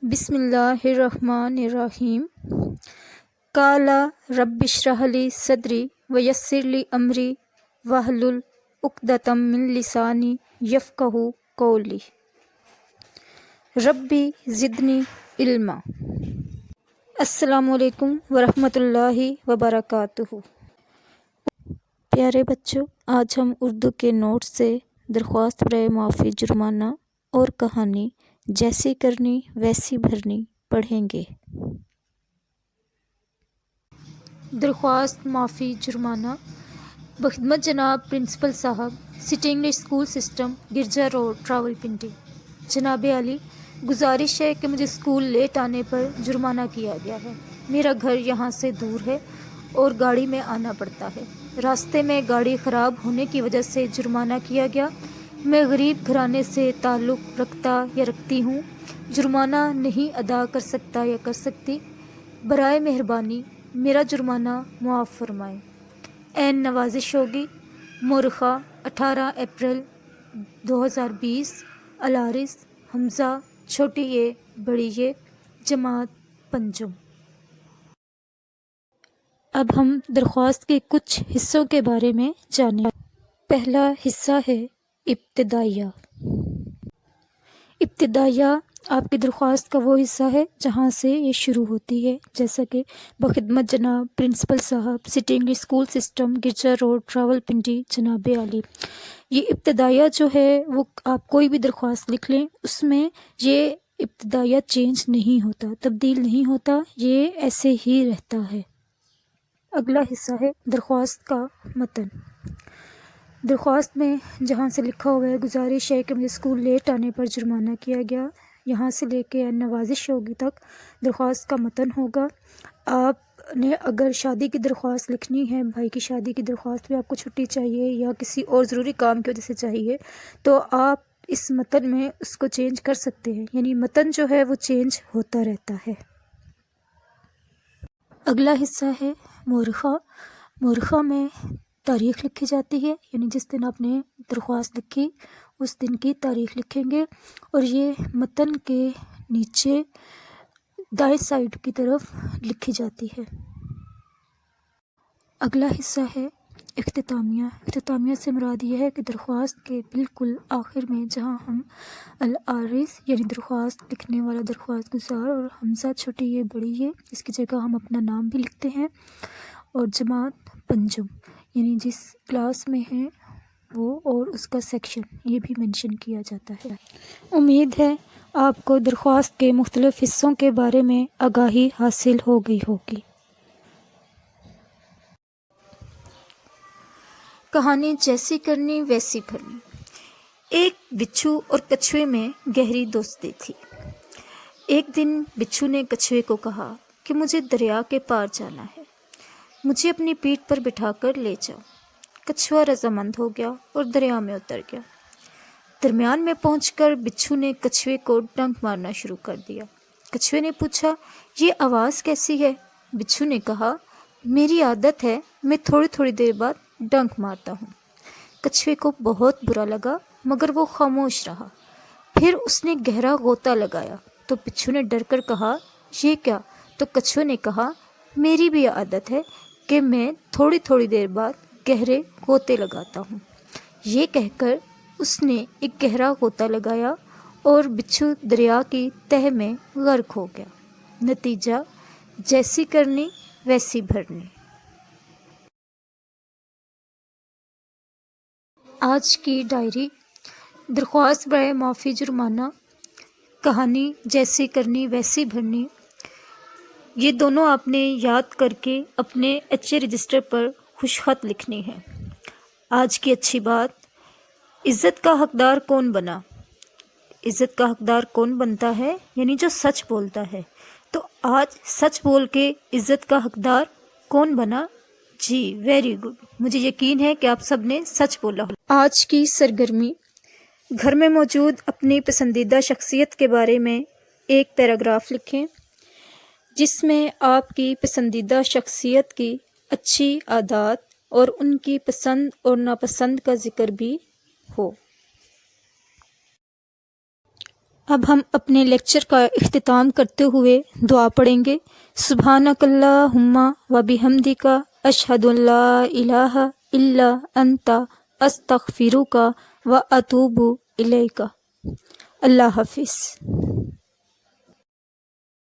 بسم اللہ الرحمن الرحیم۔ قال رب اشرح لی صدری ویسر لی امری واحلل عقدۃ من لسانی یفقہوا قولی۔ ربی زدنی علما۔ السلام علیکم ورحمۃ اللہ وبرکاتہ۔ پیارے بچوں، آج ہم اردو کے نوٹ سے درخواست برائے معافی جرمانہ اور کہانی جیسی کرنی ویسی بھرنی پڑھیں گے۔ درخواست معافی جرمانہ۔ بخدمت جناب پرنسپل صاحب، سٹی انگلش اسکول سسٹم، گرجا روڈ، راولپنڈی۔ جناب عالی، گزارش ہے کہ مجھے اسکول لیٹ آنے پر جرمانہ کیا گیا ہے۔ میرا گھر یہاں سے دور ہے اور گاڑی میں آنا پڑتا ہے۔ راستے میں گاڑی خراب ہونے کی وجہ سے جرمانہ کیا گیا۔ میں غریب گھرانے سے تعلق رکھتا یا رکھتی ہوں، جرمانہ نہیں ادا کر سکتا یا کر سکتی۔ برائے مہربانی میرا جرمانہ معاف فرمائیں۔ عین نوازش ہوگی۔ مورخہ 18 اپریل 2020۔ الحارث حمزہ، چھوٹی اے بڑی اے، جماعت پنجم۔ اب ہم درخواست کے کچھ حصوں کے بارے میں جانیں۔ پہلا حصہ ہے ابتدائیہ۔ ابتدائیہ آپ کی درخواست کا وہ حصہ ہے جہاں سے یہ شروع ہوتی ہے، جیسا کہ بخدمت جناب پرنسپل صاحب، سٹی انگلش اسکول سسٹم، گرجا روڈ، راولپنڈی۔ جناب عالی، یہ ابتدائیہ جو ہے وہ آپ کوئی بھی درخواست لکھ لیں، اس میں یہ ابتدائیہ چینج نہیں ہوتا، تبدیل نہیں ہوتا، یہ ایسے ہی رہتا ہے۔ اگلا حصہ ہے درخواست کا متن۔ درخواست میں جہاں سے لکھا ہوا ہے گزارش ہے کہ مجھے اسکول لیٹ آنے پر جرمانہ کیا گیا، یہاں سے لے کے نوازش ہوگی تک درخواست کا متن ہوگا۔ آپ نے اگر شادی کی درخواست لکھنی ہے، بھائی کی شادی کی درخواست بھی آپ کو چھٹی چاہیے یا کسی اور ضروری کام کی وجہ سے چاہیے، تو آپ اس متن میں اس کو چینج کر سکتے ہیں، یعنی متن جو ہے وہ چینج ہوتا رہتا ہے۔ اگلا حصہ ہے مورخہ۔ مورخہ میں تاریخ لکھی جاتی ہے، یعنی جس دن آپ نے درخواست لکھی اس دن کی تاریخ لکھیں گے، اور یہ متن کے نیچے دائیں سائڈ کی طرف لکھی جاتی ہے۔ اگلا حصہ ہے اختتامیہ۔ اختتامیہ سے مراد یہ ہے کہ درخواست کے بالکل آخر میں جہاں ہم العارض یعنی درخواست لکھنے والا، درخواست گزار، اور حمزہ چھوٹی یہ بڑی یہ، اس کی جگہ ہم اپنا نام بھی لکھتے ہیں، اور جماعت پنجم یعنی جس کلاس میں ہے وہ اور اس کا سیکشن یہ بھی منشن کیا جاتا ہے۔ امید ہے آپ کو درخواست کے مختلف حصوں کے بارے میں آگاہی حاصل ہو گئی ہوگی۔ کہانی جیسی کرنی ویسی بھرنی۔ ایک بچھو اور کچھوے میں گہری دوستی تھی۔ ایک دن بچھو نے کچھوے کو کہا کہ مجھے دریا کے پار جانا ہے، مجھے اپنی پیٹھ پر بٹھا کر لے جاؤ۔ کچھوا رضامند ہو گیا اور دریا میں اتر گیا۔ درمیان میں پہنچ کر بچھو نے کچھوے کو ڈنک مارنا شروع کر دیا۔ کچھوے نے پوچھا، یہ آواز کیسی ہے؟ بچھو نے کہا، میری عادت ہے، میں تھوڑی تھوڑی دیر بعد ڈنک مارتا ہوں۔ کچھوے کو بہت برا لگا مگر وہ خاموش رہا۔ پھر اس نے گہرا غوطہ لگایا تو بچھو نے ڈر کر کہا، یہ کیا؟ تو کچھوے نے کہا، میری بھی عادت ہے کہ میں تھوڑی تھوڑی دیر بعد گہرے غوطے لگاتا ہوں۔ یہ کہہ کر اس نے ایک گہرا غوطہ لگایا اور بچھو دریا کی تہہ میں غرق ہو گیا۔ نتیجہ جیسی کرنی ویسی بھرنی۔ آج کی ڈائری۔ درخواست برائے معافی جرمانہ، کہانی جیسی کرنی ویسی بھرنی، یہ دونوں آپ نے یاد کر کے اپنے ایچ اے رجسٹر پر خوش خط لکھنی ہے۔ آج کی اچھی بات، عزت کا حقدار کون بنا؟ عزت کا حقدار کون بنتا ہے؟ یعنی جو سچ بولتا ہے۔ تو آج سچ بول کے عزت کا حقدار کون بنا؟ جی ویری گڈ، مجھے یقین ہے کہ آپ سب نے سچ بولا ہو۔ آج کی سرگرمی، گھر میں موجود اپنی پسندیدہ شخصیت کے بارے میں ایک پیراگراف لکھیں جس میں آپ کی پسندیدہ شخصیت کی اچھی عادات اور ان کی پسند اور ناپسند کا ذکر بھی ہو۔ اب ہم اپنے لیکچر کا اختتام کرتے ہوئے دعا پڑھیں گے۔ سبحانک اللہم و بحمدک اشہد ان لا الہ الا انت استغفرک و اتوب الیک۔ اللہ حافظ۔